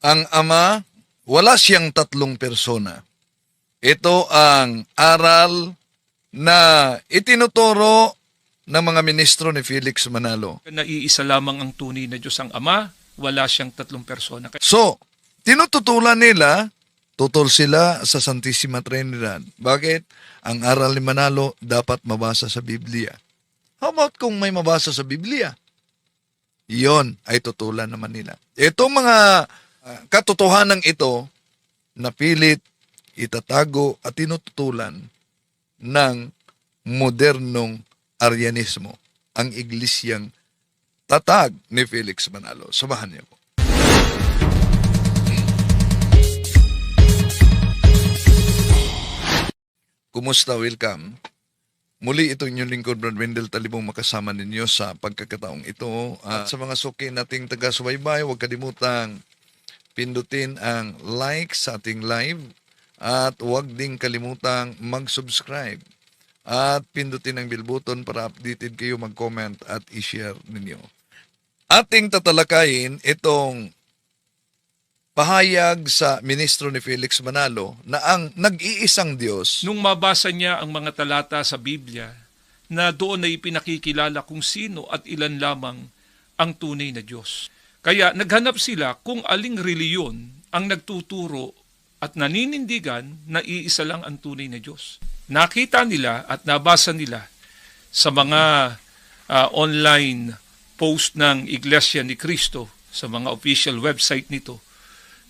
Ang Ama, wala siyang tatlong persona. Ito ang aral na itinuturo ng mga ministro ni Felix Manalo. Na iisa lamang ang tunay na Diyos ang Ama, wala siyang tatlong persona. So, tinututulan nila, tutol sila sa Santissima Trinidad. Bakit? Ang aral ni Manalo dapat mabasa sa Biblia. How about kung may mabasa sa Biblia? Iyon ay tutulan naman nila. Itong mga katotohanan ito, napilit, itatago at tinututulan ng modernong Arianismo, ang iglesyang tatag ni Felix Manalo. Samahan niyo po. Kumusta? Welcome. Muli ito inyong lingkod, Brad Wendell Talibong, makasama ninyo sa pagkakataong ito. At sa mga suki nating taga-subaybay, huwag kalimutang pindutin ang like sa ating live at huwag ding kalimutang mag-subscribe at pindutin ang bell button para updated kayo, mag-comment at i-share ninyo. Ating tatalakayin itong pahayag sa ministro ni Felix Manalo na ang nag-iisang Diyos. Nung mabasa niya ang mga talata sa Biblia, na doon ay pinakikilala kung sino at ilan lamang ang tunay na Diyos. Kaya naghanap sila kung aling reliyon ang nagtuturo at naninindigan na iisa lang ang tunay na Diyos. Nakita nila at nabasa nila sa mga online post ng Iglesia ni Cristo, sa mga official website nito,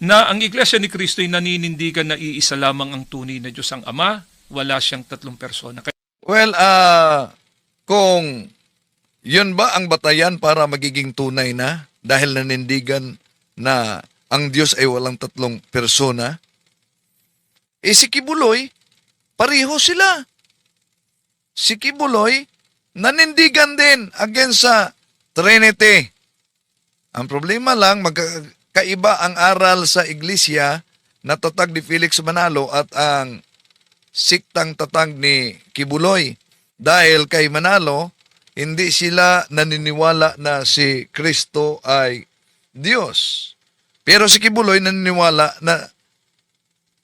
na ang Iglesia ni Cristo ay naninindigan na iisa lamang ang tunay na Diyos ang Ama, wala siyang tatlong persona. Well, kung yun ba ang batayan para magiging tunay na dahil nanindigan na ang Diyos ay walang tatlong persona, si Kibuloy, pareho sila. Si Kibuloy, nanindigan din against sa Trinity. Ang problema lang, kaiba ang aral sa iglesia na tatag ni Felix Manalo at ang siktang tatag ni Kibuloy. Dahil kay Manalo, hindi sila naniniwala na si Kristo ay Diyos. Pero si Kibuloy naniniwala na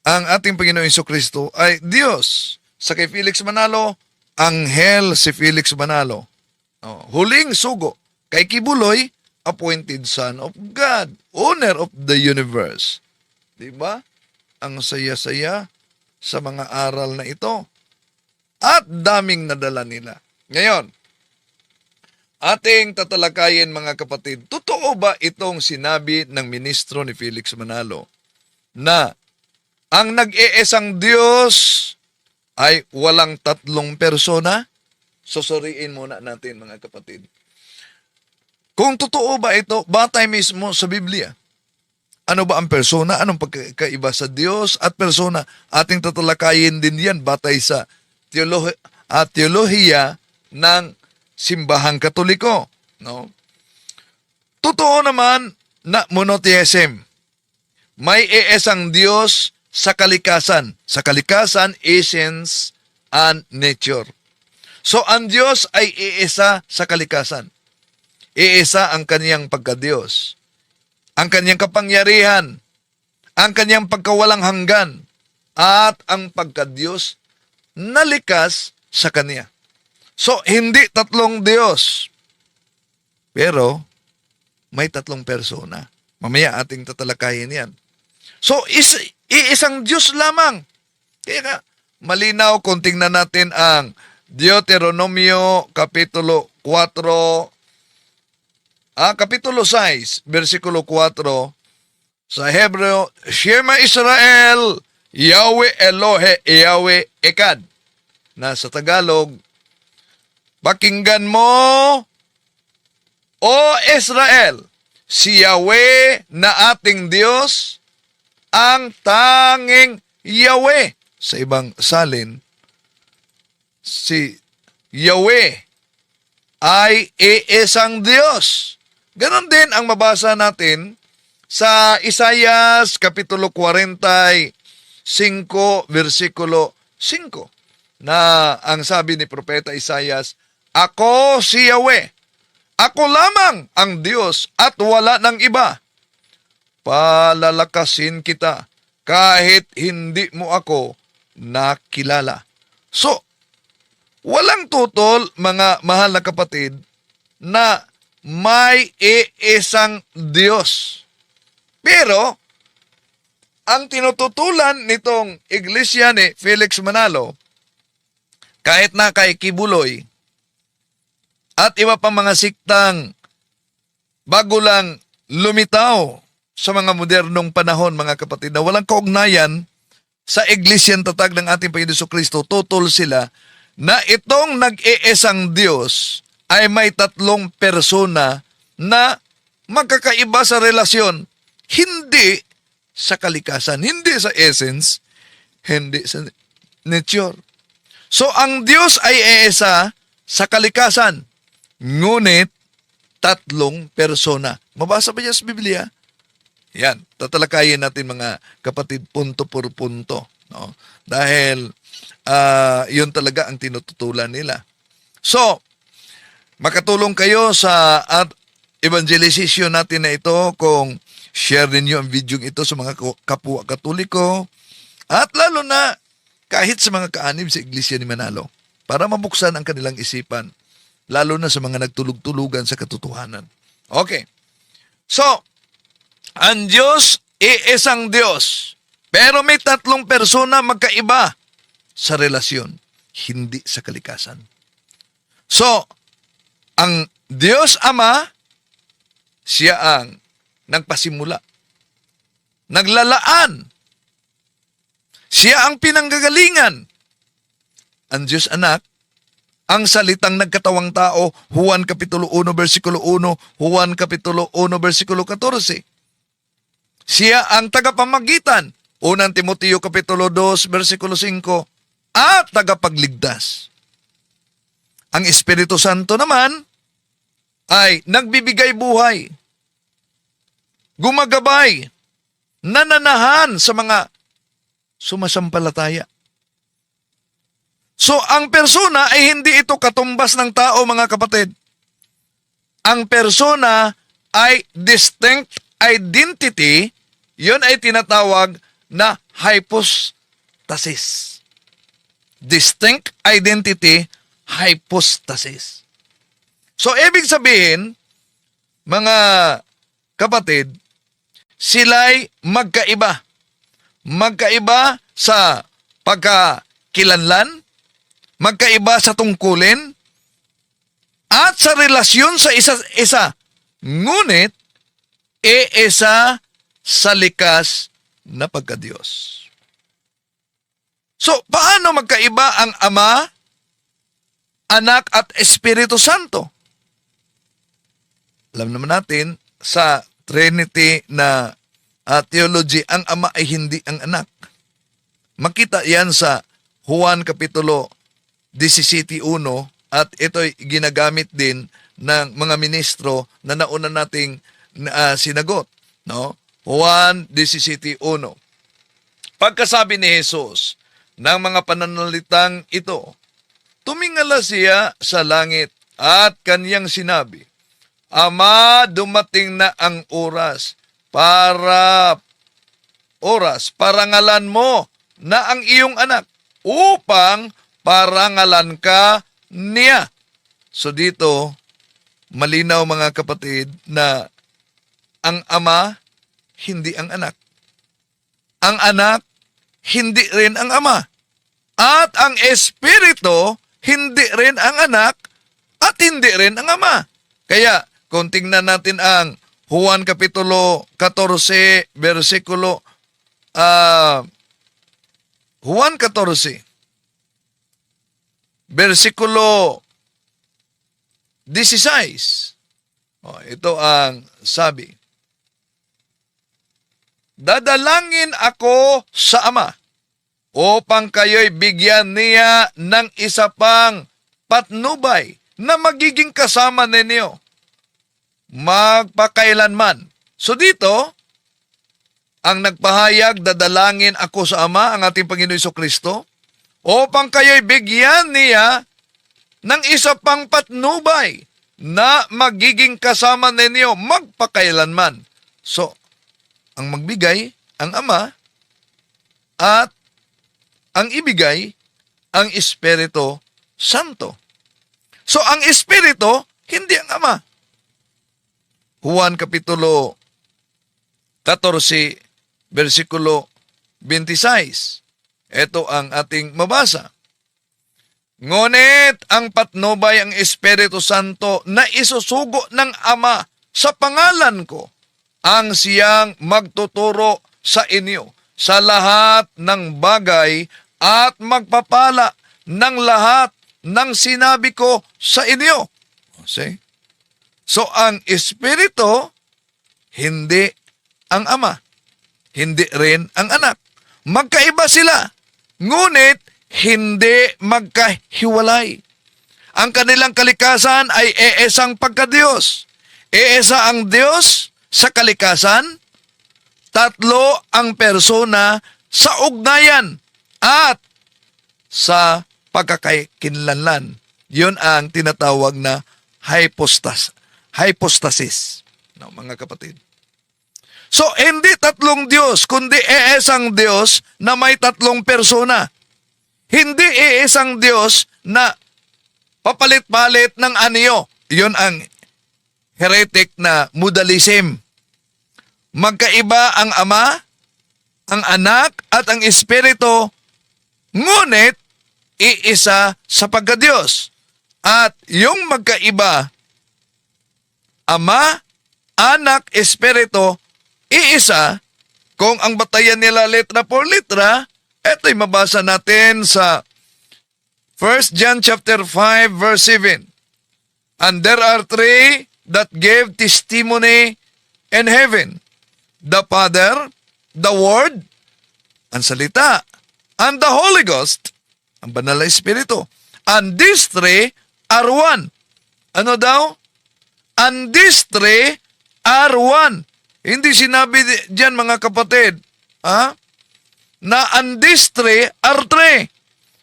ang ating Panginoong Jesucristo ay Diyos. Sa kay Felix Manalo, anghel si Felix Manalo. Huling sugo. Kay Kibuloy, appointed son of God, owner of the universe. Diba? Ang saya-saya sa mga aral na ito. At daming nadala nila. Ngayon, ating tatalakayin mga kapatid, totoo ba itong sinabi ng ministro ni Felix Manalo na ang nag-iisang Diyos ay walang tatlong persona? Susuriin muna natin mga kapatid. Kung totoo ba ito, batay mismo sa Biblia. Ano ba ang persona? Anong pagkaiba sa Diyos at persona? Ating tatalakayin din yan batay sa teolohiya ng simbahang Katoliko. No? Totoo naman na monotheism. May iisang Diyos sa kalikasan. Sa kalikasan, essence and nature. So, ang Diyos ay iisa sa kalikasan. Iisa ang kaniyang pagkadiyos, ang kaniyang kapangyarihan, ang kaniyang pagkawalang hanggan, at ang pagkadiyos na likas sa kaniya. So, hindi tatlong Diyos, pero may tatlong persona. Mamaya ating tatalakayin yan. So, iisang Diyos lamang. Kaya nga, malinaw kung tingnan natin ang Deuteronomio Kapitulo 4, Kapitulo 6, versikulo 4, sa Hebreo, Shema Israel, Yahweh Elohe, Yahweh Ekad. Na sa Tagalog, pakinggan mo, O Israel, si Yahweh na ating Diyos, ang tanging Yahweh. Sa ibang salin, si Yahweh ay iisang Diyos. Ganon din ang mabasa natin sa Isaias Kapitulo 45, versikulo 5, na ang sabi ni Propeta Isaias, Ako si Yahweh, ako lamang ang Diyos at wala ng iba. palalakasin kita kahit hindi mo ako nakilala. So, walang tutol, mga mahal na kapatid, na may iisang Diyos. Pero, ang tinututulan nitong iglesia ni Felix Manalo, kahit na kay Kibuloy, at iba pang mga siktang bago lang lumitaw sa mga modernong panahon, mga kapatid, na walang kaugnayan sa iglesyang tatag ng ating Panginoon Jesucristo, tutol sila na itong nag-iisang Diyos ay may tatlong persona na magkakaiba sa relasyon, hindi sa kalikasan, hindi sa essence, hindi sa nature. So, ang Diyos ay iisa sa kalikasan, ngunit tatlong persona. Mabasa ba yan sa Biblia? Yan, tatalakayin natin mga kapatid punto por punto. No? Dahil yun talaga ang tinututulan nila. So, makatulong kayo sa evangelization natin na ito kung share ninyo ang video ito sa mga kapwa Katoliko at lalo na kahit sa mga kaanib sa Iglesia ni Manalo para mabuksan ang kanilang isipan, lalo na sa mga nagtulog-tulugan sa katotohanan. Okay. So, ang Diyos, iisang Diyos. Pero may tatlong persona magkaiba sa relasyon, hindi sa kalikasan. So, ang Diyos Ama, siya ang nagpasimula. Naglalaan. Siya ang pinanggagalingan. Ang Diyos Anak, ang salitang nagkatawang tao, Juan Kapitulo 1, versikulo 1, Juan Kapitulo 1, versikulo 14. Siya ang tagapamagitan, 1 Timoteo Kapitulo 2, versikulo 5, at tagapagligtas. Ang Espiritu Santo naman ay nagbibigay buhay, gumagabay, nananahan sa mga sumasampalataya. So, ang persona ay hindi ito katumbas ng tao, mga kapatid. Ang persona ay distinct identity, yun ay tinatawag na hypostasis. Distinct identity, hypostasis. So, ibig sabihin, mga kapatid, sila'y magkaiba. Magkaiba sa pagkakilanlan, magkaiba sa tungkulin, at sa relasyon sa isa-isa. Ngunit, iisa sa likas na pagka-Diyos. So, paano magkaiba ang Ama, Anak at Espiritu Santo? Alam naman natin, sa Trinity na theology, ang Ama ay hindi ang Anak. Makita yan sa Juan Kapitulo 17:1 at ito'y ginagamit din ng mga ministro na nauna nating sinagot. No? Juan 17:1. Pagkasabi ni Jesus ng mga pananalitang ito, tumingala siya sa langit at kaniyang sinabi, Ama, dumating na ang oras, parangalan mo na ang iyong anak upang parangalan ka niya. So dito, malinaw mga kapatid na ang Ama, hindi ang anak. Ang anak, hindi rin ang Ama. At ang Espiritu, hindi rin ang anak at hindi rin ang Ama. Kaya, kung tingnan natin ang Juan Kapitulo 14, versikulo Juan 14, versikulo 16. Ito ang sabi. Dadalangin ako sa Ama upang kayo'y bigyan niya ng isa pang patnubay na magiging kasama ninyo magpakailanman. So dito, ang nagpahayag, dadalangin ako sa Ama, ang ating Panginoon Jesucristo, upang kayo'y bigyan niya ng isa pang patnubay na magiging kasama ninyo magpakailanman. So, ang magbigay, ang Ama, at ang ibigay, ang Espiritu Santo. So, ang Espiritu, hindi ang Ama. Juan Kapitulo 14, versikulo 26. Ito ang ating mabasa. Ngunit ang patnubay ang Espiritu Santo na isusugo ng Ama sa pangalan ko, ang siyang magtuturo sa inyo sa lahat ng bagay at magpapala ng lahat ng sinabi ko sa inyo. See? So, ang Espiritu, hindi ang Ama. Hindi rin ang Anak. Magkaiba sila. Ngunit, hindi magkahiwalay. Ang kanilang kalikasan ay iisang pagka-Diyos. Iisa ang Diyos sa kalikasan, tatlo ang persona sa ugnayan at sa pagkakakinlanlan. Yun ang tinatawag na hypostasis. No, mga kapatid. So, hindi tatlong Diyos, kundi iisang Diyos na may tatlong persona. Hindi iisang Diyos na papalit-palit ng anyo. Yun ang heretic na modalism. Magkaiba ang Ama, ang Anak, at ang Espiritu, ngunit iisa sa pagka-Diyos. At yung magkaiba, Ama, Anak, Espiritu, iisa, kung ang batayan nila letra por letra, ito'y mabasa natin sa 1 John chapter 5 verse 7. And there are three that gave testimony in heaven. The Father, the Word, ang salita, and the Holy Ghost, ang banal na Espiritu. And these three are one. Ano daw? And these three are one. Hindi sinabi diyan, mga kapatid, na and these three are three.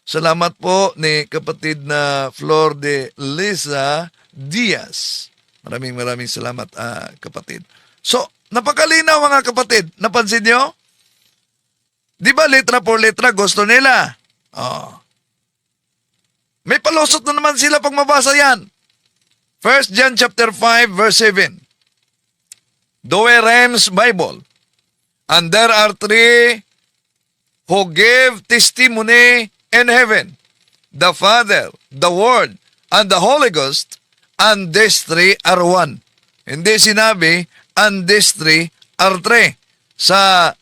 Salamat po ni kapatid na Flor de Lisa Diaz. Maraming salamat, kapatid. So, napakalinaw, mga kapatid. Napansin nyo? Di ba letra por letra gusto nila? May palusot na naman sila pag mabasa yan. 1 John chapter 5 verse 7. Douay-Rheims Bible. And there are three who give testimony in heaven. The Father, the Word, and the Holy Ghost, and these three are one. Hindi sinabi, and these three are three. Sa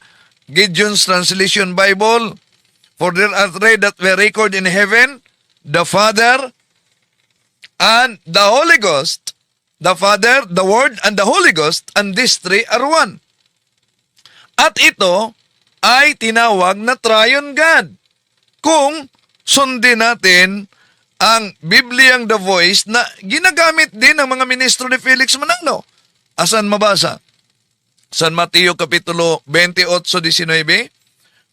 Gideon's Translation Bible, for there are three that were recorded in heaven, the Father, and the Holy Ghost, the Father, the Word, and the Holy Ghost, and these three are one. At ito ay tinawag na Triune God. Kung sundin natin ang Bibliang The Voice na ginagamit din ng mga ministro ni Felix Manalo. Asan mabasa? San Mateo Kapitulo 28:19.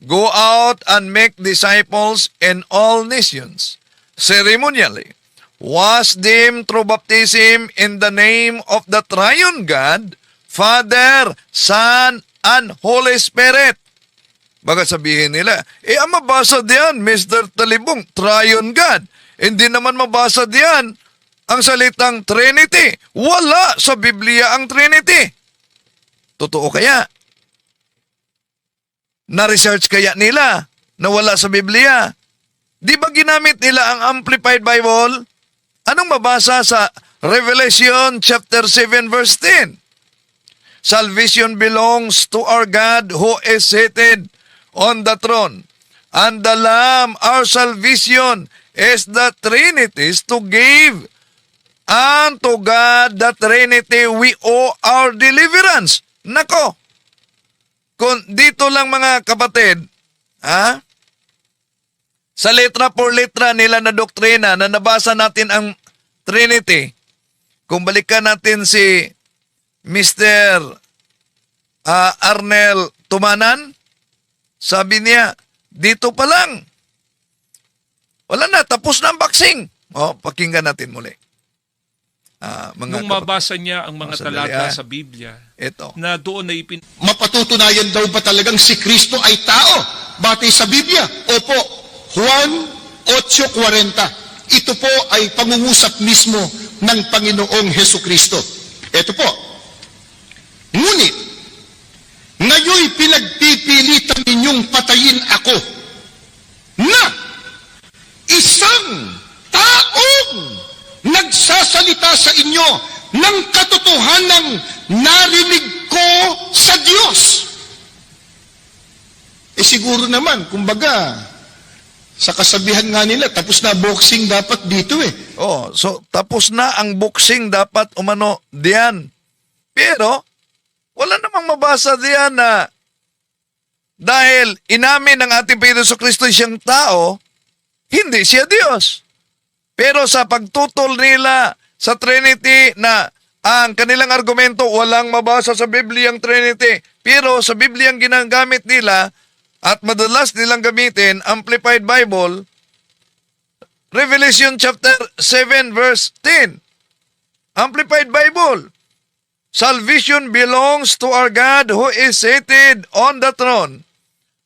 Go out and make disciples in all nations, ceremonially. Wash them through baptism in the name of the Triune God, Father, Son, and Holy Spirit. Baka sabihin nila, ang mabasa diyan, Mr. Talibong, Triune God. Hindi naman mabasa diyan ang salitang Trinity. Wala sa Biblia ang Trinity. Totoo kaya? Na-research kaya nila na wala sa Biblia? Di ba ginamit nila ang Amplified Bible? Anong mabasa sa Revelation chapter 7 verse 10? Salvation belongs to our God who is seated on the throne. And the Lamb, our salvation, is the Trinity to give unto God the Trinity we owe our deliverance. Nako, kung dito lang, mga kapatid, sa letra por letra nila na doktrina na nabasa natin ang Trinity, kung balikan natin si Mr. Arnel Tumanan, sabi niya, dito pa lang. Wala na, tapos na ang boxing. Pakinggan natin muli. mga Nung mabasa niya ang mga sandali, talata sa Biblia, ito. na doon ay Mapatutunayan daw ba talagang si Kristo ay tao? Batay sa Biblia? Opo. Juan 8:40. Ito po ay pangungusap mismo ng Panginoong Heso Kristo. Ito po. Ngunit, ngayoy pinagpipilitan ninyong patayin ako na isang taong nagsasalita sa inyo ng katotohanang narinig ko sa Diyos. Siguro naman, kumbaga, sa kasabihan nga nila, tapos na boxing dapat dito So tapos na ang boxing dapat umano diyan. Pero wala namang mabasa diyan na dahil inamin ng ating Panginoon Kristo siyang tao, hindi siya Diyos. Pero sa pagtutol nila sa Trinity na ang kanilang argumento walang mabasa sa Biblia ang Trinity. Pero sa Biblia ang ginagamit nila at madalas nilang gamitin, Amplified Bible, Revelation chapter 7 verse 10. Amplified Bible. Salvation belongs to our God who is seated on the throne.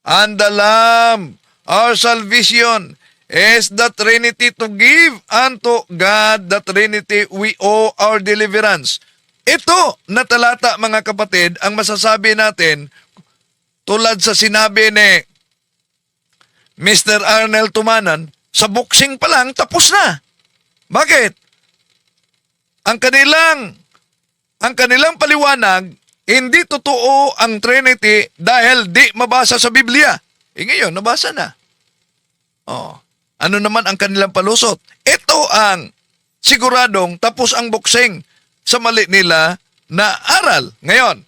And the Lamb, our salvation, is the Trinity to give unto God the Trinity we owe our deliverance. Ito na talata, mga kapatid, ang masasabi natin tulad sa sinabi ni Mr. Arnel Tumanan, sa boxing pa lang, tapos na. Bakit? Ang kanilang paliwanag, hindi totoo ang Trinity dahil di mabasa sa Biblia. Ngayon, nabasa na. Ano naman ang kanilang palusot? Ito ang siguradong tapos ang boxing sa mali nila na aral. Ngayon,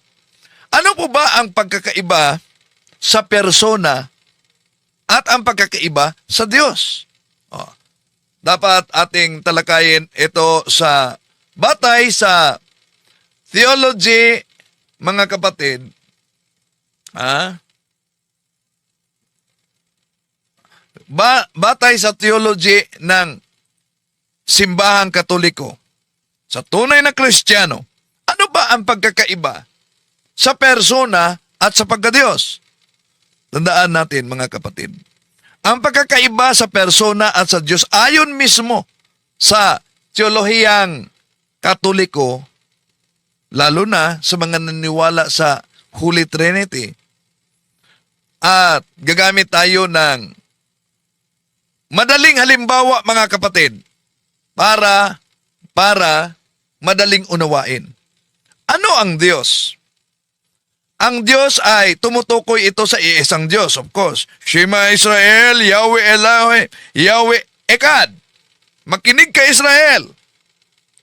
ano po ba ang pagkakaiba sa persona at ang pagkakaiba sa Diyos? Dapat ating talakayin ito sa batay sa theology, mga kapatid. Batay sa theology ng simbahang Katoliko, sa tunay na Kristiyano, ano ba ang pagkakaiba sa persona at sa pagkadiyos? Tandaan natin, mga kapatid, ang pagkakaiba sa persona at sa Diyos ayon mismo sa teolohiyang Katoliko, lalo na sa mga naniwala sa Holy Trinity. At gagamit tayo ng madaling halimbawa, mga kapatid, para madaling unawain. Ano ang Diyos? Ang Diyos ay tumutukoy ito sa iisang Diyos, of course. Shema Israel, Yahweh Elohim, Yahweh Echad. Makinig ka, Israel.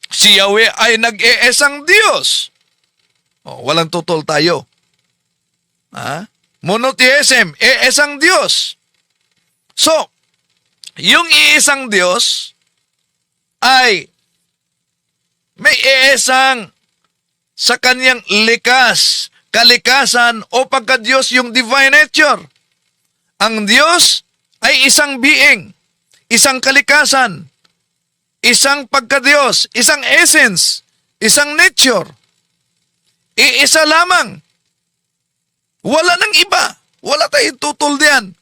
Si Yahweh ay nag-iisang Diyos. Walang tutol tayo. Monotheism, iisang Diyos. So, yung iisang Diyos ay may iisang sa kanyang kalikasan o pagka-Diyos, yung divine nature. Ang Diyos ay isang being, isang kalikasan, isang pagka-Diyos, isang essence, isang nature. Iisa lamang. Wala nang iba. Wala tayong tutol diyan.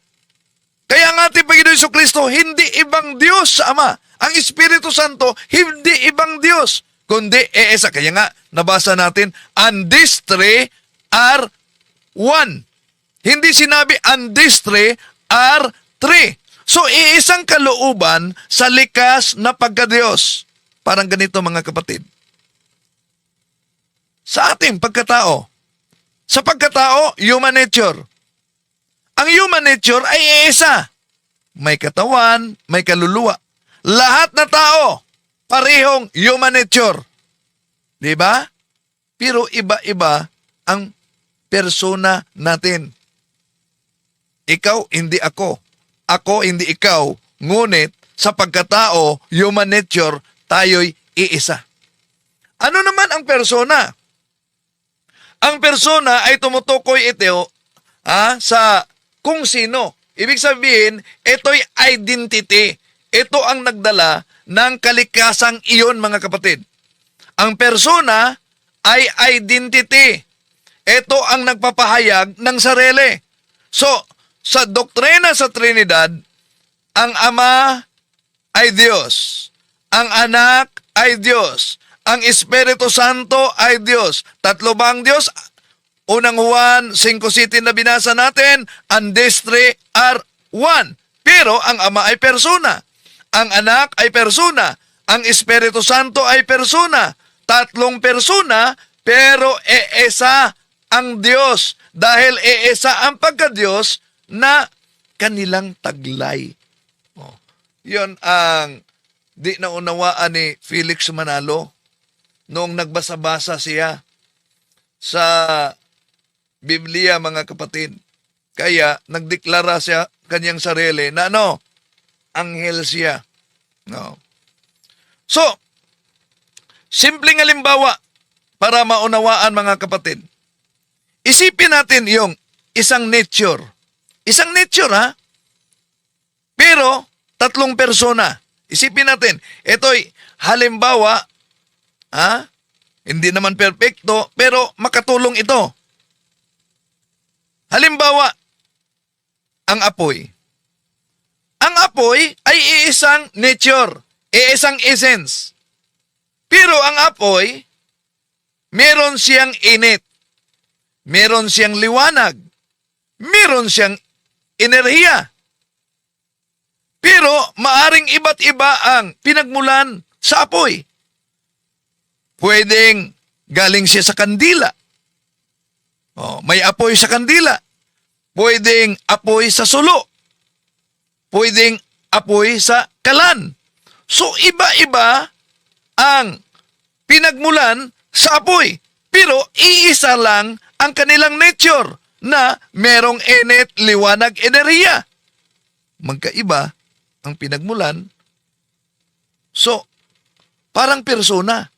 Kaya ang ating Panginoon Jesucristo, hindi ibang Diyos sa Ama. Ang Espiritu Santo, hindi ibang Diyos, kundi iisa. Kaya nga, nabasa natin, and these three are one. Hindi sinabi, and these three are three. So, iisang kalooban sa likas na pagka-Diyos. Parang ganito, mga kapatid. Sa ating pagkatao, sa pagkatao, human nature. Ang human nature ay iisa. May katawan, may kaluluwa. Lahat na tao, parehong human nature. Diba? Pero iba-iba ang persona natin. Ikaw, hindi ako. Ako, hindi ikaw. Ngunit, sa pagkatao, human nature, tayo'y iisa. Ano naman ang persona? Ang persona ay tumutukoy ito sa kung sino. Ibig sabihin, ito'y identity. Ito ang nagdala ng kalikasang iyon, mga kapatid. Ang persona ay identity. Ito ang nagpapahayag ng sarili. So, sa doktrina sa Trinidad, ang Ama ay Diyos. Ang Anak ay Diyos. Ang Espiritu Santo ay Diyos. Tatlo ba ang Diyos? Unang Juan 5:7 na binasa natin, and these three are one. Pero ang Ama ay persona. Ang Anak ay persona. Ang Espiritu Santo ay persona. Tatlong persona, pero iisa ang Diyos. Dahil iisa ang pagka-Diyos na kanilang taglay. Oh. Yun ang di naunawaan ni Felix Manalo noong nagbasa-basa siya sa Biblia, mga kapatid. Kaya nagdeklara siya kanyang sarili na anghel siya. No. So, simpleng halimbawa para maunawaan, mga kapatid. Isipin natin yung isang nature. Isang nature, ha? Pero, tatlong persona. Isipin natin, ito'y halimbawa, ha? Hindi naman perfecto, pero makatulong ito. Halimbawa, ang apoy. Ang apoy ay iisang nature, iisang essence. Pero ang apoy, meron siyang init, meron siyang liwanag, meron siyang enerhiya. Pero maaring iba't iba ang pinagmulan sa apoy. Pwedeng galing siya sa kandila. May apoy sa kandila. Pwedeng apoy sa sulo. Pwedeng apoy sa kalan. So iba-iba ang pinagmulan sa apoy. Pero iisa lang ang kanilang nature na merong init, liwanag, enerhiya. Magkaiba ang pinagmulan. So, parang persona.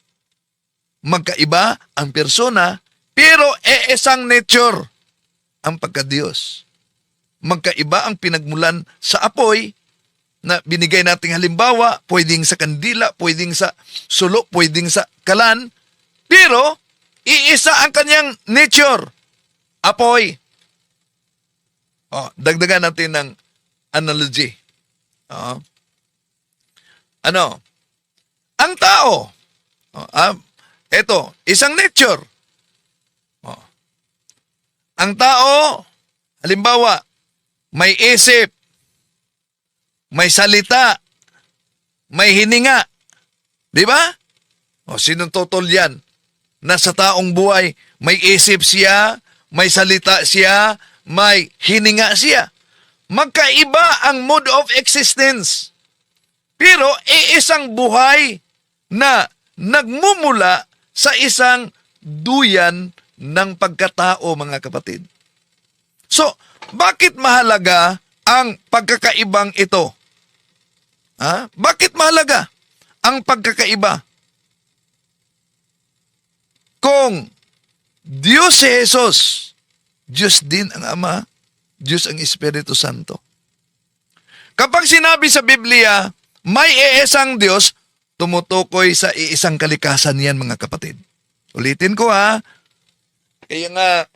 Magkaiba ang persona, pero isang nature ang pagka-Diyos. Magkaiba ang pinagmulan sa apoy na binigay nating halimbawa, pwedeng sa kandila, pwedeng sa sulo, pwedeng sa kalan, pero iisa ang kanyang nature, apoy. Dagdagan natin ng analogy. Ang tao, ito, isang nature. Ang tao, halimbawa, may isip, may salita, may hininga. Di ba? Sinong totoo yan? Nasa taong buhay, may isip siya, may salita siya, may hininga siya. Magkaiba ang mode of existence. Pero iisang buhay na nagmumula sa isang duyan ng pagkatao, mga kapatid. So, bakit mahalaga ang pagkakaibang ito? Bakit mahalaga ang pagkakaiba? Kung Diyos si Jesus, Diyos din ang Ama, Diyos ang Espiritu Santo. Kapag sinabi sa Biblia, may iisang Diyos, tumutukoy sa iisang kalikasan yan, mga kapatid. Ulitin ko, Kaya nga,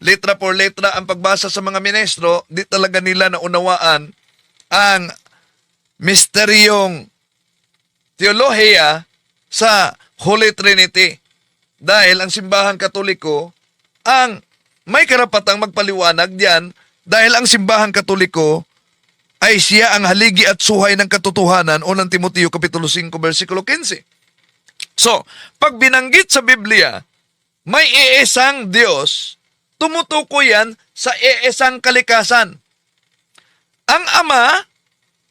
letra por letra ang pagbasa sa mga ministro, di talaga nila naunawaan ang misteryong teolohiya sa Holy Trinity. Dahil ang simbahan katoliko ang may karapatang magpaliwanag diyan dahil ang simbahan katoliko ay siya ang haligi at suhay ng katotohanan, unang Timoteo Kapitulo 5, versikulo 15. So, pag binanggit sa Biblia, may iisang Diyos, tumutukoy yan sa iisang kalikasan. Ang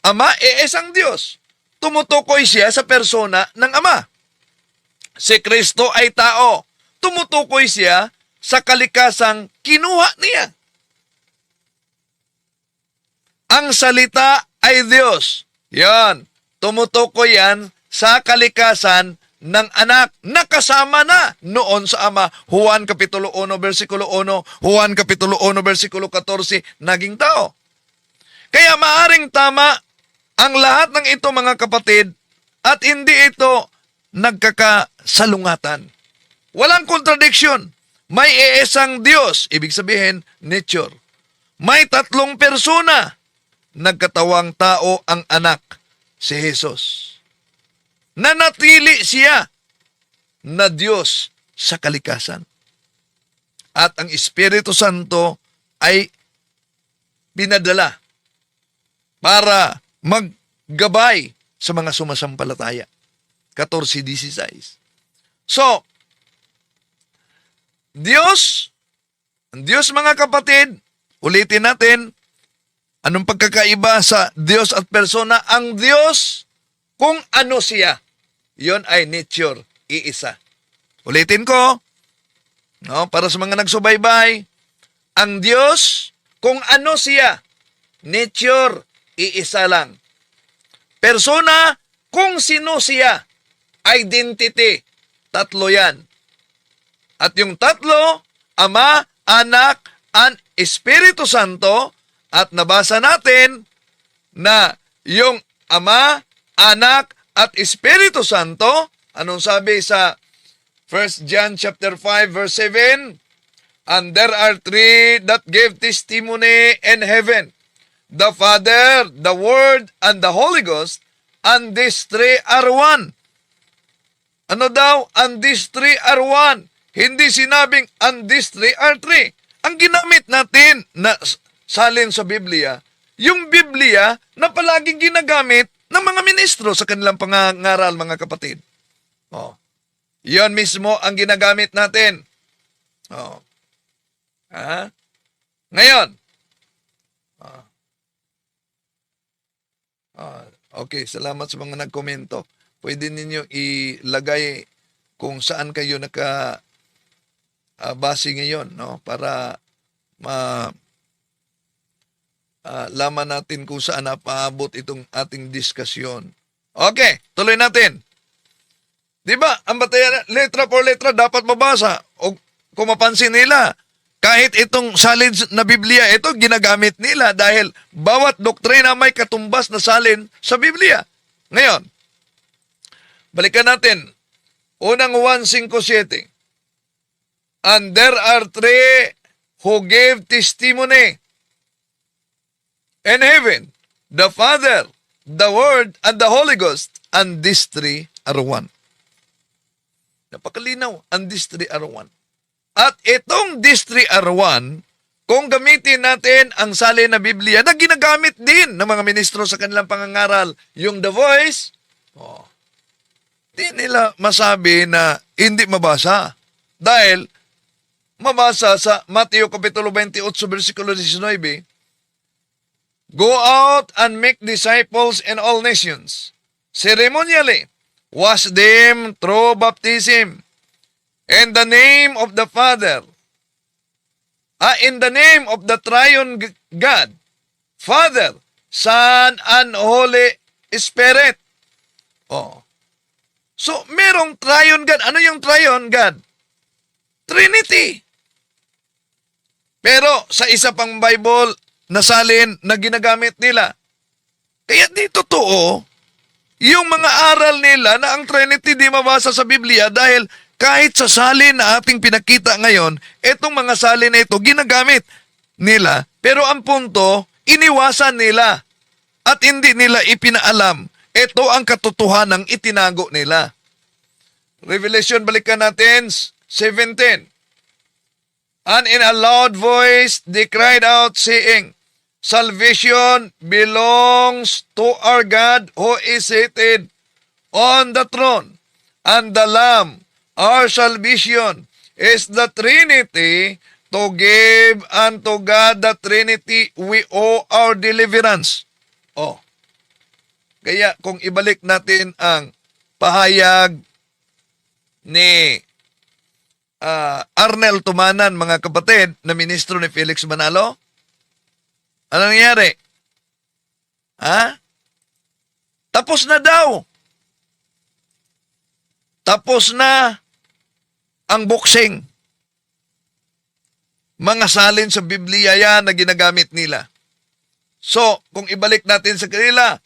Ama, iisang Diyos. Tumutukoy siya sa persona ng Ama. Si Kristo ay tao. Tumutukoy siya sa kalikasang kinuha niya. Ang salita ay Diyos. Yan. Tumutukoy yan sa kalikasan ng anak. Nakasama na noon sa Ama. Juan Kapitulo 1, versikulo 1. Juan Kapitulo 1, versikulo 14. Naging tao. Kaya maaring tama ang lahat ng ito, mga kapatid, at hindi ito nagkakasalungatan. Walang contradiction. May iisang Diyos, ibig sabihin, nature. May tatlong persona, nagkatawang tao ang anak, si Jesus. Nanatili siya na Diyos sa kalikasan. At ang Espiritu Santo ay pinadala para maggabay sa mga sumasampalataya. 14:16. So, ang Diyos mga kapatid, ulitin natin, anong pagkakaiba sa Diyos at persona? Ang Diyos, kung ano siya, yon ay nature, iisa. Ulitin ko, no, para sa mga nagsubaybay, ang Diyos, kung ano siya, nature, iisa lang. Persona, kung sino siya, identity, tatlo yan. At yung tatlo, Ama, Anak, and Espiritu Santo, at nabasa natin na yung Ama, Anak, at Espiritu Santo, anong sabi sa 1 John chapter 5 verse 7? And there are three that gave testimony in heaven, the Father, the Word, and the Holy Ghost, and these three are one. Ano daw? And these three are one. Hindi sinabing and these three are three. Ang ginamit natin na salin sa Biblia, yung Biblia na palaging ginagamit ng mga ministro sa kanilang pangangaral, mga kapatid. Oh. Yon mismo ang ginagamit natin. Oh. Ngayon, okay, salamat sa mga nagkomento. Pwede ninyo ilagay kung saan kayo base ngayon, no, para laman natin kung saan napaabot itong ating diskusyon. Okay, tuloy natin. 'Di ba? Ang batayan, letra por letra dapat mabasa. O kung mapansin nila, kahit itong salin na Biblia, ito ginagamit nila dahil bawat doktrina may katumbas na salin sa Biblia. Ngayon, balikan natin. Unang 1:5-7. And there are three who gave testimony in heaven, the Father, the Word, and the Holy Ghost, and these three are one. Napakalinaw, and these three are one. At itong these three are one, kung gamitin natin ang salin na Biblia na ginagamit din ng mga ministro sa kanilang pangangaral, yung the voice, di nila masabi na hindi mabasa. Dahil mabasa sa Mateo Kapitulo 28, versikulo 19, Go out and make disciples in all nations, ceremonially wash them through baptism, in the name of the Father, in the name of the Triune God, Father, Son, and Holy Spirit. So, merong Triune God. Ano yung Triune God? Trinity. Pero sa isa pang Bible na salin na ginagamit nila. Kaya di totoo yung mga aral nila na ang Trinity di mabasa sa Biblia dahil kahit sa salin na ating pinakita ngayon, itong mga salin na ito ginagamit nila. Pero ang punto, iniwasan nila at hindi nila ipinaalam. Ito ang katotohanang itinago nila. Revelation, balikan natin, 17. And in a loud voice, they cried out, saying, Salvation belongs to our God who is seated on the throne, and the Lamb. Our salvation is the Trinity. To give unto God the Trinity, we owe our deliverance. Kaya kung ibalik natin ang pahayag ni Arnel Tumanan, mga kapatid, na ministro ni Felix Manalo, ano nangyari? Tapos na daw. Tapos na ang boxing. Mga salin sa Biblia yan na ginagamit nila. So, kung ibalik natin sa kanila,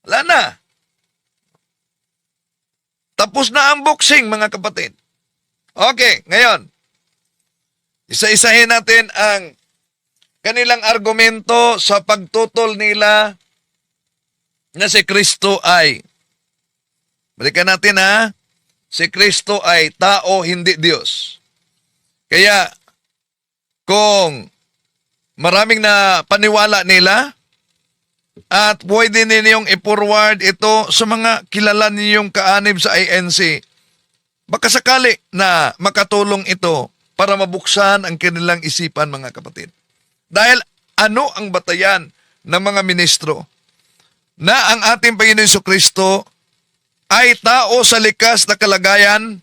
Wala na. Tapos na ang boxing, mga kapatid. Okay, ngayon, isa-isahin natin ang kanilang argumento sa pagtutol nila na si Kristo ay, balikan natin ha, si Kristo ay tao, hindi Diyos. Kaya, kung maraming na paniwala nila, at pwede ninyong i-forward ito sa mga kilala ninyong kaanib sa INC, baka sakali na makatulong ito para mabuksan ang kanilang isipan, mga kapatid. Dahil ano ang batayan ng mga ministro? Na ang ating Panginoon Jesucristo ay tao sa likas na kalagayan,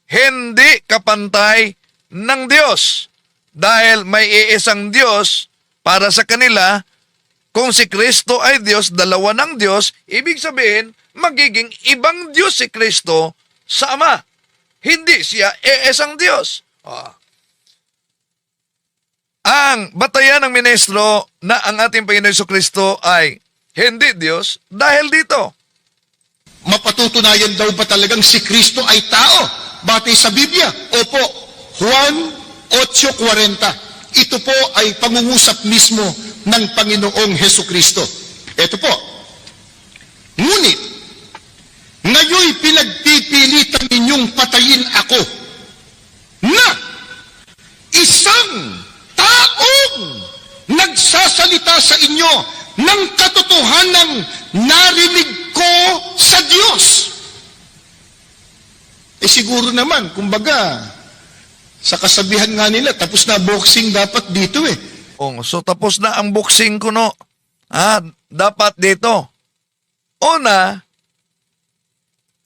hindi kapantay ng Diyos. Dahil may iisang Diyos para sa kanila, kung si Kristo ay Diyos, dalawa ng Diyos, ibig sabihin, magiging ibang Diyos si Kristo sa Ama. Hindi siya iisang Diyos. Ang batayan ng ministro na ang ating Panginoon Jesucristo ay hindi Diyos dahil dito. Mapatutunayan daw ba talagang si Kristo ay tao? Batay sa Biblia? Opo. Juan 8:40. Ito po ay pangungusap mismo ng Panginoong Hesukristo. Ito po. Ngunit, ngayoy pinagpipilitan ninyong patayin ako na isang taong nagsasalita sa inyo ng katotohanang narinig ko sa Diyos. Siguro naman, kumbaga, sa kasabihan nga nila, tapos na boxing dapat dito eh. So tapos na ang boxing ko, no? Dapat dito. Una,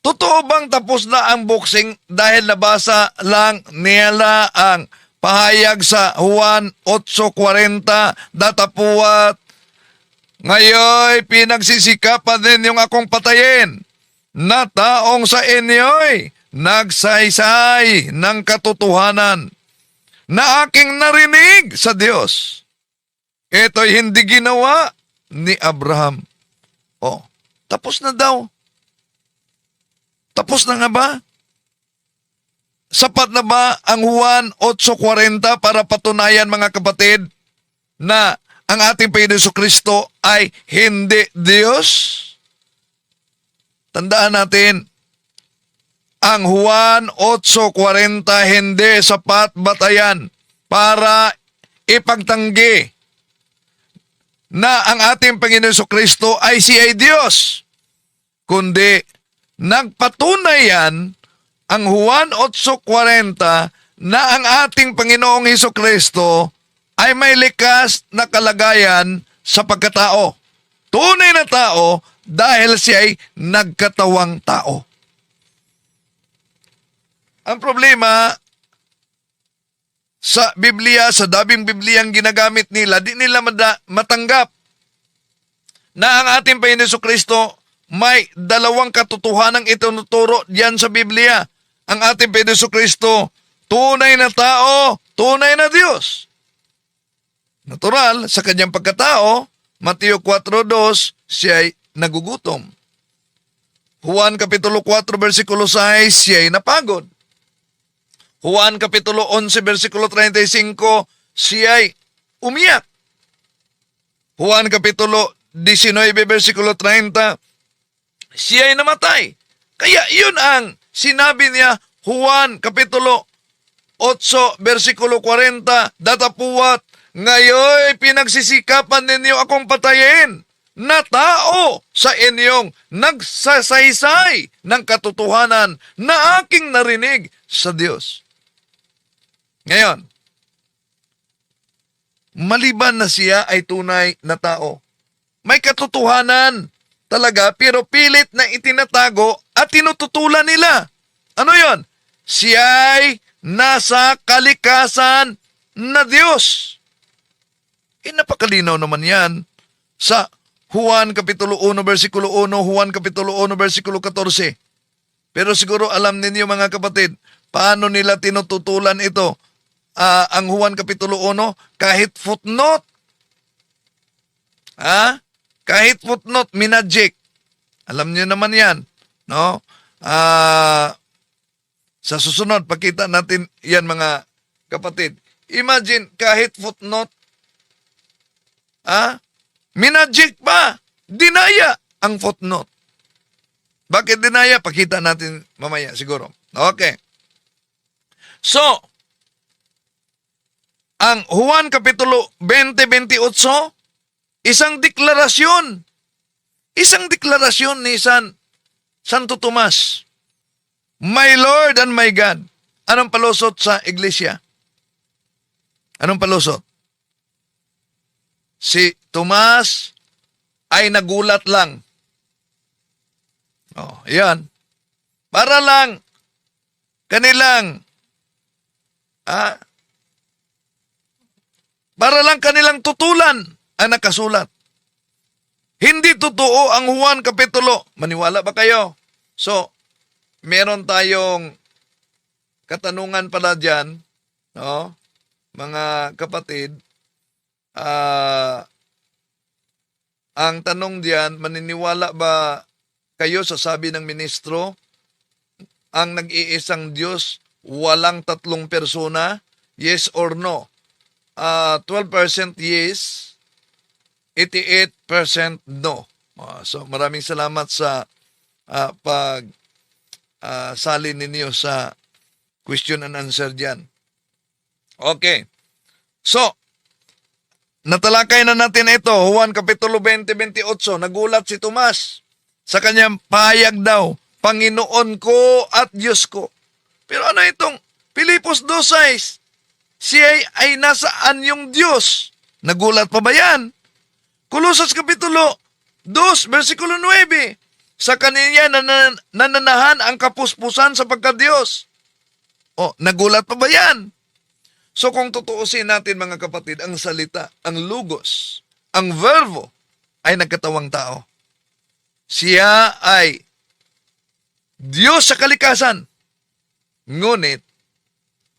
totoo bang tapos na ang boxing dahil nabasa lang nila ang pahayag sa Juan 8:40, datapuat, ngayon pinagsisikapan din yung akong patayin na taong sa inyo'y nagsaysay ng katotohanan na aking narinig sa Diyos. Ito'y hindi ginawa ni Abraham. Tapos na daw. Tapos na nga ba? Sapat na ba ang Juan 8:40 para patunayan, mga kapatid, na ang ating Panginoon Jesucristo ay hindi Diyos? Tandaan natin, ang Juan 8:40 hindi sapat batayan para ipagtanggi na ang ating Panginoon Jesucristo ay siya ay Diyos. Kundi, nagpatunay yan ang Juan 8:40 na ang ating Panginoong Jesucristo ay may likas na kalagayan sa pagkatao. Tunay na tao dahil siya ay nagkatawang tao. Ang problema sa Biblia, sa daming Bibliang ginagamit nila, di nila matanggap na ang ating Panginoon Jesucristo may dalawang katotohanang itinuturo diyan sa Biblia. Ang ating Panginoon Jesucristo, tunay na tao, tunay na Diyos. Natural, sa kanyang pagkatao, Mateo 4:2, siya ay nagugutom. Juan Kapitulo 4, versikulo 6, siya ay napagod. Juan Kapitulo 11, versikulo 35, siya ay umiyak. Juan Kapitulo 19, versikulo 30, siya ay namatay. Kaya yun ang sinabi niya, Juan Kapitulo 8, versikulo 40, datapuat, ngayon pinagsisikapan ninyo akong patayin na tao sa inyong nagsasaysay ng katotohanan na aking narinig sa Diyos. Ngayon, maliban na siya ay tunay na tao, may katotohanan talaga pero pilit na itinatago at tinututulan nila. Ano yon? Siya ay nasa kalikasan na Diyos. Napakalinaw naman yan sa Juan Kapitulo 1, versikulo 1, Juan Kapitulo 1, versikulo 14. Pero siguro alam ninyo, mga kapatid, paano nila tinututulan ito? Ang Juan Kapitulo 1, kahit footnote. Kahit footnote, minagic. Alam niyo naman yan. No? Sa susunod, pakita natin yan mga kapatid. Imagine, kahit footnote, minajik pa, dinaya ang footnote. Bakit dinaya? Pakita natin mamaya siguro. Okay. So, ang Juan Kapitulo 20-28, isang deklarasyon. Isang deklarasyon ni Santo Tomas. My Lord and my God. Anong palusot sa iglesia? Anong palusot? Si Tomas ay nagulat lang. Oh, yan. Para lang kanilang tutulan ang nakasulat. Hindi totoo ang Juan Kapitulo. Maniwala ba kayo? So, meron tayong katanungan pala dyan, no? Mga kapatid, ang tanong diyan, maniniwala ba kayo sa sabi ng ministro, ang nag-iisang Diyos, walang tatlong persona? Yes or no? 12% yes, 88% no. So maraming salamat sa salin ninyo sa question and answer diyan. Okay. So, natalakay na natin ito, Juan Kapitulo 20-28, nagulat si Tomas sa kanyang pahayag daw, Panginoon ko at Diyos ko. Pero ano itong Pilipos 2:6? Siya ay nasaan yung Diyos? Nagulat pa ba yan? Kolosas Kapitulo 2, versikulo 9, sa kaniya nananahan ang kapuspusan sa pagka-Diyos. O, nagulat pa ba yan? So kung tutuusin natin mga kapatid, ang salita, ang logos, ang verbo ay nagkatawang tao. Siya ay Diyos sa kalikasan. Ngunit,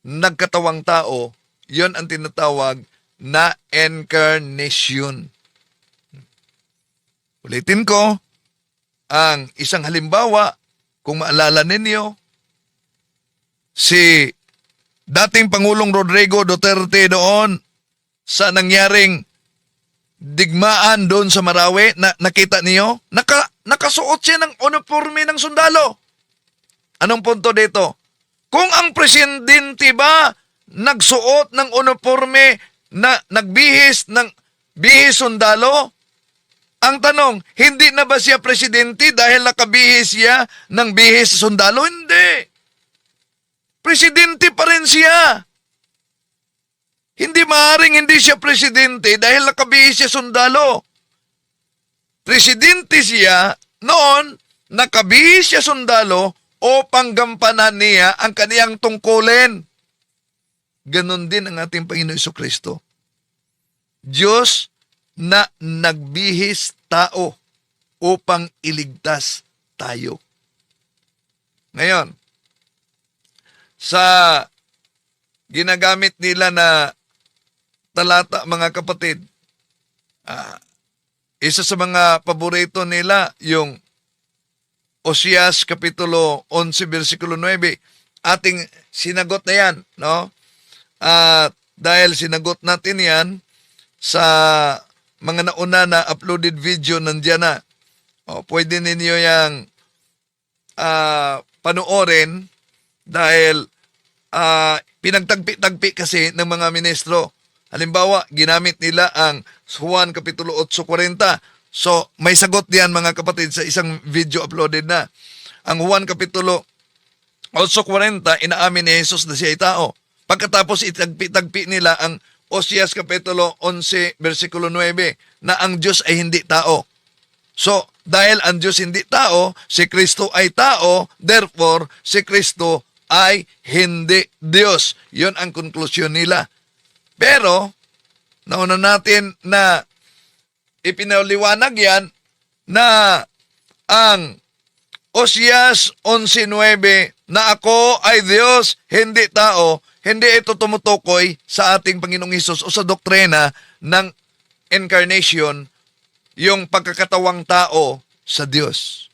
nagkatawang tao, yon ang tinatawag na incarnation. Ulitin ko, ang isang halimbawa, kung maalala ninyo, si dating Pangulong Rodrigo Duterte doon sa nangyaring digmaan doon sa Marawi, nakita niyo? Nakasuot siya ng uniforme ng sundalo. Anong punto dito? Kung ang presidente ba nagsuot ng uniforme na nagbihis ng bihis sundalo, ang tanong, hindi na ba siya presidente dahil nakabihis siya ng bihis sundalo? Hindi. Presidente pa rin siya. Hindi maaaring hindi siya presidente dahil nakabihis siya sundalo. Presidente siya noon, nakabihis siya sundalo upang gampanan niya ang kaniyang tungkulin. Ganon din ang ating Panginoon Jesucristo. Diyos na nagbihis tao upang iligtas tayo. Ngayon, sa ginagamit nila na talata, mga kapatid, isa sa mga paborito nila, yung Oseas Kapitulo 11, versikulo 9. Ating sinagot na yan, no? Dahil sinagot natin yan sa mga nauna na uploaded video, nandiyan na. Pwede ninyo yung panoorin dahil pinagtagpi-tagpi kasi ng mga ministro. Halimbawa, ginamit nila ang Juan Kapitulo 8:40. So, may sagot diyan mga kapatid sa isang video uploaded na. Ang Juan Kapitulo 8:40, inaamin ni Jesus na siya ay tao. Pagkatapos itagpi-tagpi nila ang Oseas Kapitulo 11, versikulo 9, na ang Diyos ay hindi tao. So, dahil ang Diyos hindi tao, si Kristo ay tao, therefore, si Kristo ay hindi Diyos. Yun ang konklusyon nila. Pero, nauna natin na ipinaliwanag yan na ang Oseas 11:9 na ako ay Diyos, hindi tao, hindi ito tumutukoy sa ating Panginoong Hesus o sa doktrina ng incarnation, yung pagkakatawang tao sa Diyos.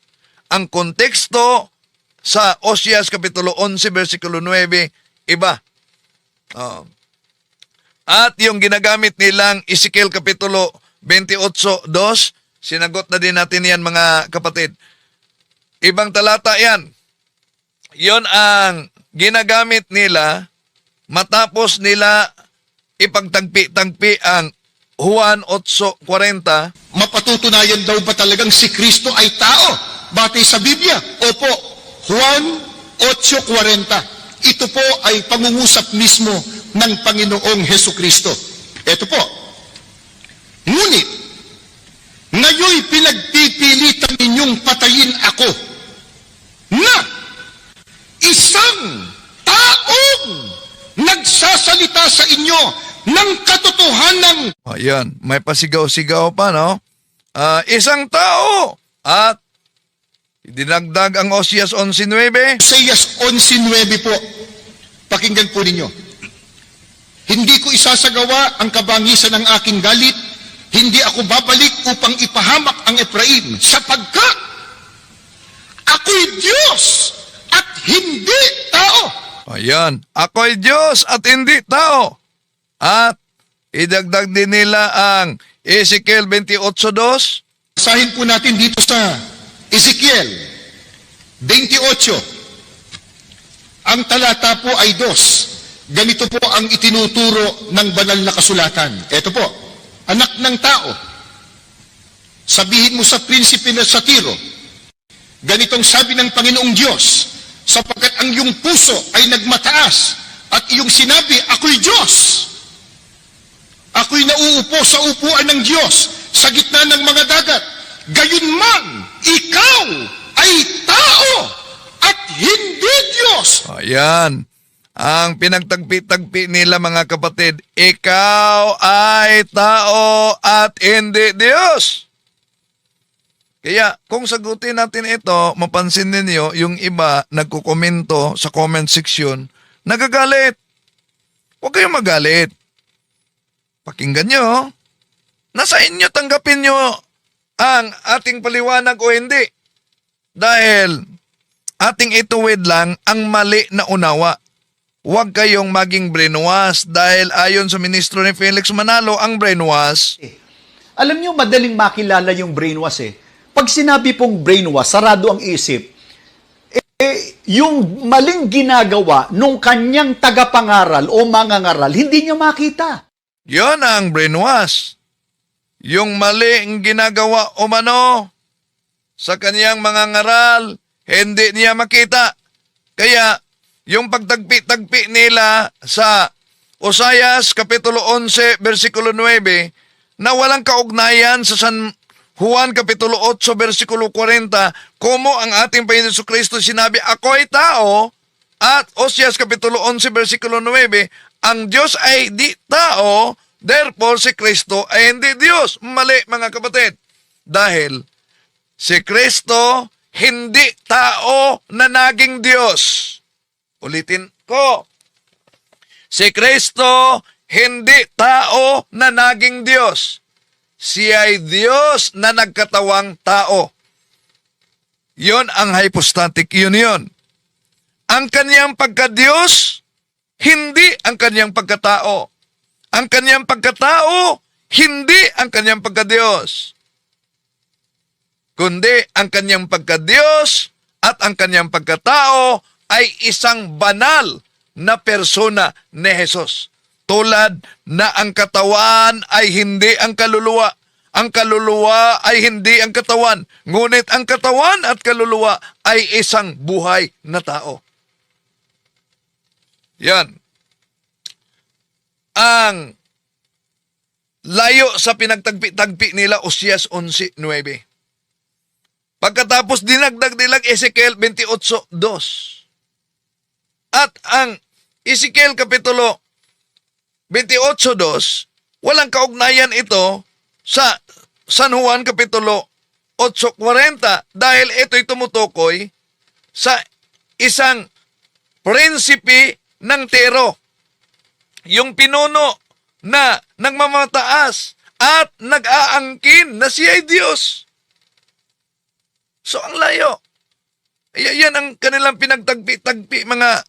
ang konteksto sa Oseas Kapitulo 11, versikulo 9, iba. Oh. At yung ginagamit nilang Ezekiel Kapitulo 28:2, sinagot na din natin yan mga kapatid. Ibang talata yan. Yon ang ginagamit nila matapos nila ipagtagpi-tagpi ang Juan 8:40. Mapatutunayan daw ba talagang si Kristo ay tao? Batay sa Biblia? Opo. Juan 8:40. Ito po ay pangungusap mismo ng Panginoong Heso Kristo. Ito po. Ngunit, ngayoy pinagpipilitan ninyong patayin ako na isang taong nagsasalita sa inyo ng katotohanan. Ayan, may pasigaw-sigaw pa, no? Isang tao at dinagdag ang Oseas 11:9. Oseas 11:9 po. Pakinggan po ninyo. Hindi ko isasagawa ang kabangisan ng aking galit. Hindi ako babalik upang ipahamak ang Efraim sapagkat ako'y Diyos at hindi tao. Ayan, ako'y Diyos at hindi tao. At idagdag din nila ang Ezekiel 28:2. Basahin po natin dito sa Ezekiel 28. Ang talata po ay 2. Ganito po ang itinuturo ng banal na kasulatan. Ito po, anak ng tao, sabihin mo sa prinsipe na sa Tiro, ganitong sabi ng Panginoong Diyos, sapagkat ang iyong puso ay nagmataas at iyong sinabi, ako'y Diyos. Ako'y nauupo sa upuan ng Diyos sa gitna ng mga dagat. Gayunman, ikaw ay tao at hindi Diyos. Ayan, ang pinagtagpi-tagpi nila mga kapatid, ikaw ay tao at hindi Diyos. Kaya kung sagutin natin ito, mapansin ninyo yung iba nagkukomento sa comment section, nagagalit. Huwag kayong magalit. Pakinggan nyo. Nasa inyo tanggapin nyo ang ating paliwanag o hindi. Dahil ating ituwid lang ang mali na unawa. Huwag kayong maging brainwash dahil ayon sa ministro ni Felix Manalo, ang brainwash. Alam niyo, madaling makilala yung brainwash eh. Pag sinabi pong brainwash, sarado ang isip, yung maling ginagawa nung kanyang tagapangaral o mangangaral, hindi niya makita. Yon ang brainwash. Yung mali ang ginagawa o mano sa kanyang mga ngaral, hindi niya makita. Kaya, yung pagtagpi-tagpi nila sa Oseas Kapitulo 11, versikulo 9, na walang kaugnayan sa San Juan Kapitulo 8, versikulo 40, kumo ang ating Panginoon Jesucristo sinabi, ako'y tao, at Oseas Kapitulo 11, versikulo 9, ang Diyos ay di tao, therefore si Kristo ay hindi Diyos. Mali mga kapatid. Dahil si Kristo hindi tao na naging Diyos. Ulitin ko. Si Kristo hindi tao na naging Diyos. Siya ay Diyos na nagkatawang tao. Yon ang hypostatic union. Ang kanyang pagka-Diyos, hindi ang kanyang pagkatao. Ang kanyang pagkatao, hindi ang kanyang pagka-Diyos. Kundi ang kanyang pagka-Diyos at ang kanyang pagkatao ay isang banal na persona ni Jesus. Tulad na ang katawan ay hindi ang kaluluwa. Ang kaluluwa ay hindi ang katawan. Ngunit ang katawan at kaluluwa ay isang buhay na tao. Yan. Ang layo sa pinagtagpi-tagpi nila, Oseas 11:9. Pagkatapos dinagdag nilang Ezekiel 28:2. At ang Ezekiel Kapitulo 28:2, walang kaugnayan ito sa San Juan Kapitulo 8:40 dahil ito'y tumutukoy sa isang prinsipe ng Tiro. Yung pinuno na nagmamataas at nag-aangkin na siya ay Diyos. So ang layo. Yan ang kanilang pinagtagpi-tagpi, mga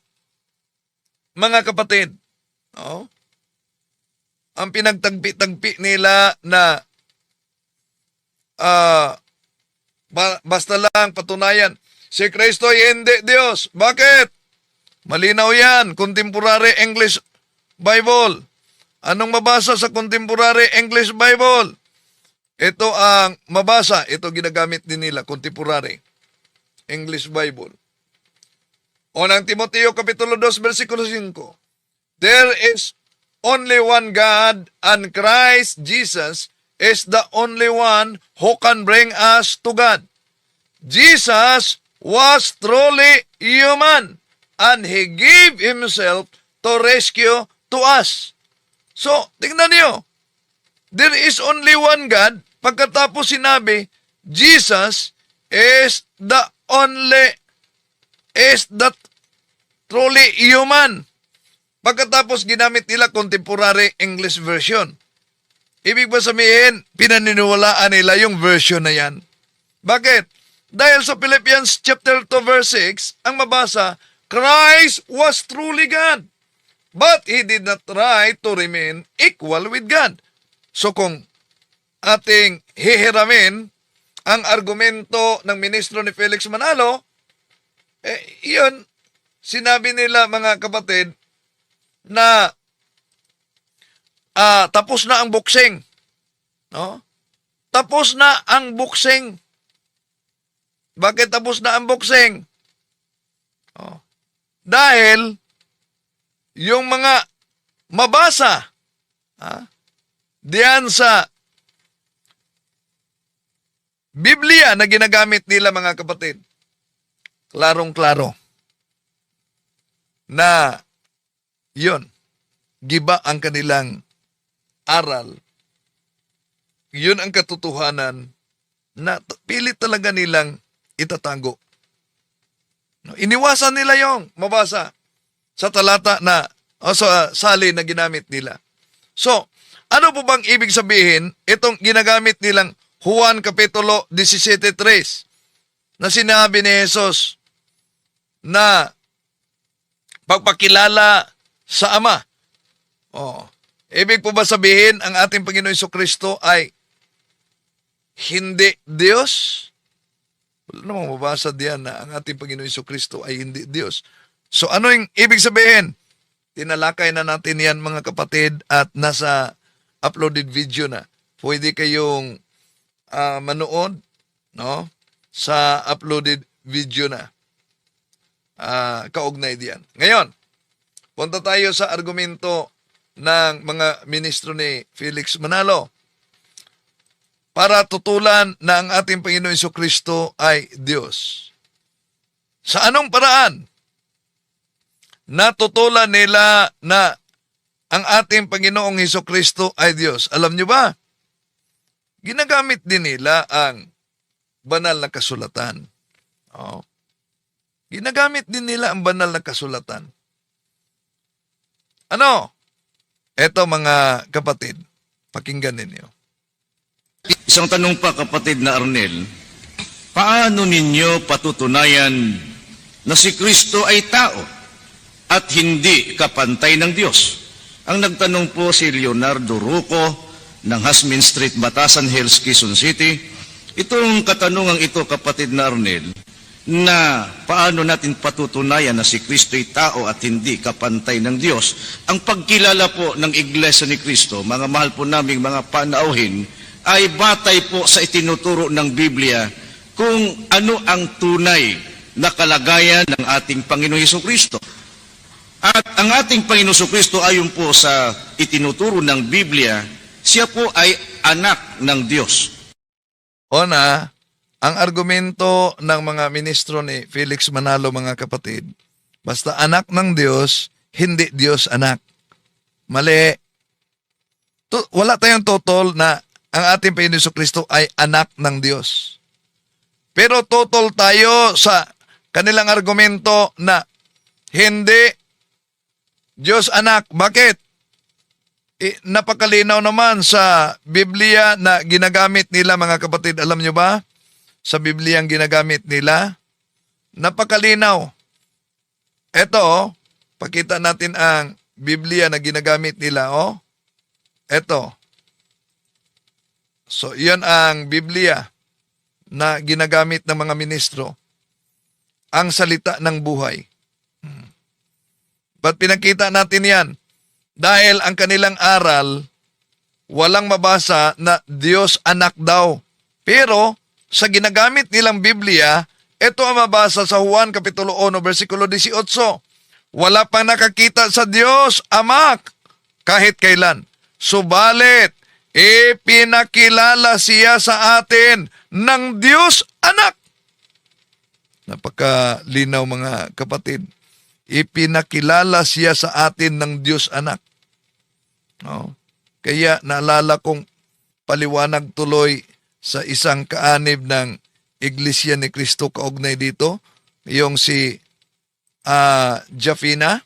kapatid. No? Ang pinagtagpi-tagpi nila na basta lang patunayan, si Kristo ay hindi Diyos. Bakit? Malinaw yan, Contemporary English Bible. Anong mabasa sa Contemporary English Bible? Ito ang mabasa, ito ginagamit din nila, Contemporary English Bible. Unang Timoteo Kapitulo 2, versikulo 5. There is only one God, and Christ Jesus is the only one who can bring us to God. Jesus was truly human, and He gave Himself to rescue to us. So, tingnan niyo, there is only one God. Pagkatapos sinabi, Jesus is the truly human. Pagkatapos ginamit nila Contemporary English Version. Ibig ba sabihin, pinaniniwalaan nila yung version na yan? Bakit? Dahil sa Philippians chapter 2 verse 6, ang mabasa, Christ was truly God, but He did not try to remain equal with God. So kung ating hihiramin ang argumento ng ministro ni Felix Manalo, yun, sinabi nila mga kapatid na tapos na ang boxing. No? Tapos na ang boxing. Bakit tapos na ang boxing? Dahil yung mga mabasa diyan sa Biblia na ginagamit nila mga kapatid, klarong-klaro na yun, giba ang kanilang aral. Yun ang katotohanan na pilit talaga nilang itatago. Iniwasan nila yung mabasa sa talata na o sa sali na ginamit nila. So, ano po bang ibig sabihin itong ginagamit nilang Juan Kapitulo 17:3 na sinabi ni Jesus na pagpakilala sa Ama? Ibig po ba sabihin ang ating Panginoon Jesucristo ay hindi Diyos? Wala namang mabasa diyan na ang ating Panginoon Jesucristo ay hindi Diyos. So ano yung ibig sabihin? Tinalakay na natin yan mga kapatid at nasa uploaded video na. Pwede kayong manood sa uploaded video na. Kaugnay diyan. Ngayon, punta tayo sa argumento ng mga ministro ni Felix Manalo para tutulan na ang ating Panginoon Jesucristo ay Diyos. Sa anong paraan natutulan nila na ang ating Panginoong Jesucristo ay Diyos? Alam nyo ba? Ginagamit din nila ang banal na kasulatan. Ginagamit din nila ang banal na kasulatan. Ano? Eto mga kapatid, pakinggan ninyo. Isang tanong pa kapatid na Arnel, paano ninyo patutunayan na si Kristo ay tao at hindi kapantay ng Diyos? Ang nagtanong po si Leonardo Ruco ng Hasmin Street, Batasan Hills, Quezon City. Itong katanungang ito kapatid na Arnel, na paano natin patutunayan na si Kristo ay tao at hindi kapantay ng Diyos. Ang pagkilala po ng Iglesia ni Kristo, mga mahal po naming mga panauhin, ay batay po sa itinuturo ng Biblia kung ano ang tunay na kalagayan ng ating Panginoon Jesucristo. At ang ating Panginoon Jesucristo ayon po sa itinuturo ng Biblia, siya po ay anak ng Diyos. Una, ang argumento ng mga ministro ni Felix Manalo mga kapatid, basta anak ng Diyos, hindi Diyos anak. Mali. Wala tayong totoo na ang ating Panginoon Jesucristo ay anak ng Diyos. Pero totoo tayo sa kanilang argumento na hindi Diyos anak. Bakit? Napakalinaw naman sa Biblia na ginagamit nila mga kapatid. Alam nyo ba? Sa Biblia ang ginagamit nila, Napakalinaw. Ito, pakita natin ang Biblia na ginagamit nila, Ito. So, iyon ang Biblia na ginagamit ng mga ministro. Ang salita ng buhay. Ba't pinakita natin yan? Dahil ang kanilang aral, walang mabasa na Diyos anak daw. Pero, sa ginagamit nilang Biblia, ito ang mabasa sa Juan Kapitulo 1, versikulo 18. Wala pang nakakita sa Diyos, Ama, kahit kailan. Subalit, ipinakilala siya sa atin ng Diyos anak. Napakalinaw mga kapatid. Ipinakilala siya sa atin ng Diyos anak. No? Kaya naalala kong paliwanag tuloy sa isang kaanib ng Iglesia ni Cristo kaugnay dito, yung si Jafina.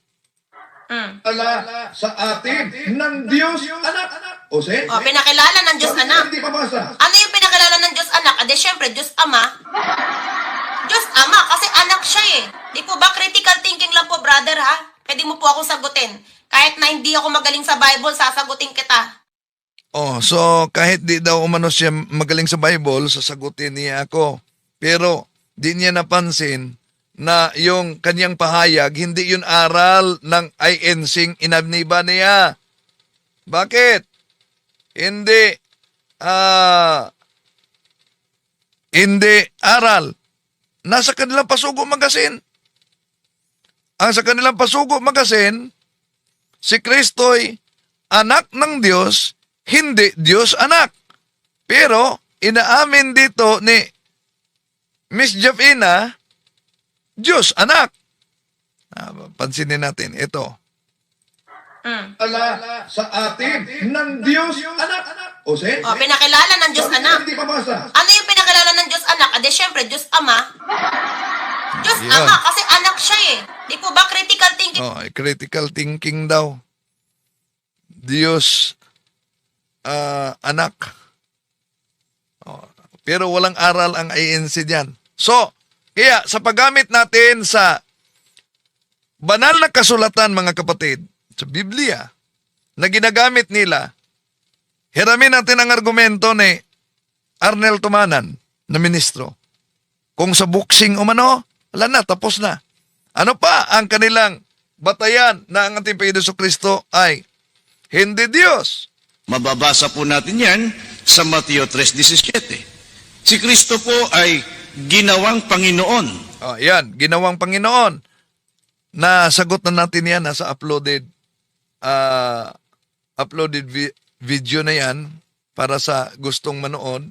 Sa atin ng Diyos anak. O say? O, pinakilala ng Diyos anak. Hindi mabasa. Ano yung pinakilala ng Diyos anak? Ade, syempre, Diyos Ama. Diyos Ama, kasi anak siya eh. Di po ba critical thinking lang po, brother, ha? Pwede mo po akong sagutin. Kahit na hindi ako magaling sa Bible, sasagutin kita. So kahit di daw umano siya magaling sa Bible, sasagutin niya ako. Pero di niya napansin na yung kanyang pahayag, hindi yun aral ng INC inabniba niya. Bakit? Hindi aral. Nasa kanilang Pasugo Magasin. Ang sa kanilang Pasugo Magasin, si Kristo'y anak ng Diyos, hindi Diyos anak. Pero, inaamin dito ni Miss Jafina, Diyos anak. Pansinin natin, ito. Sa atin ng Diyos anak. O say? O, pinakilala ng Diyos anak. Hindi mabasa. Ano yung pinakilala ng Diyos anak? Ade, syempre, Diyos Ama. Diyos Yun. Ama, kasi anak siya eh. Di po ba critical thinking? Critical thinking daw. Diyos anak. Pero walang aral ang INC diyan. So, kaya sa paggamit natin sa banal na kasulatan, mga kapatid, sa Biblia, na ginagamit nila, hiramin natin ang argumento ni Arnel Tumanan na ministro. Kung sa boxing umano, wala na, tapos na. Ano pa ang kanilang batayan na ang ating Panginoon Jesucristo ay hindi Diyos? Mababasa po natin yan sa Mateo 3:17. Si Kristo po ay ginawang Panginoon. Yan, ginawang Panginoon. Nasagot na natin yan, nasa uploaded video na yan para sa gustong manood.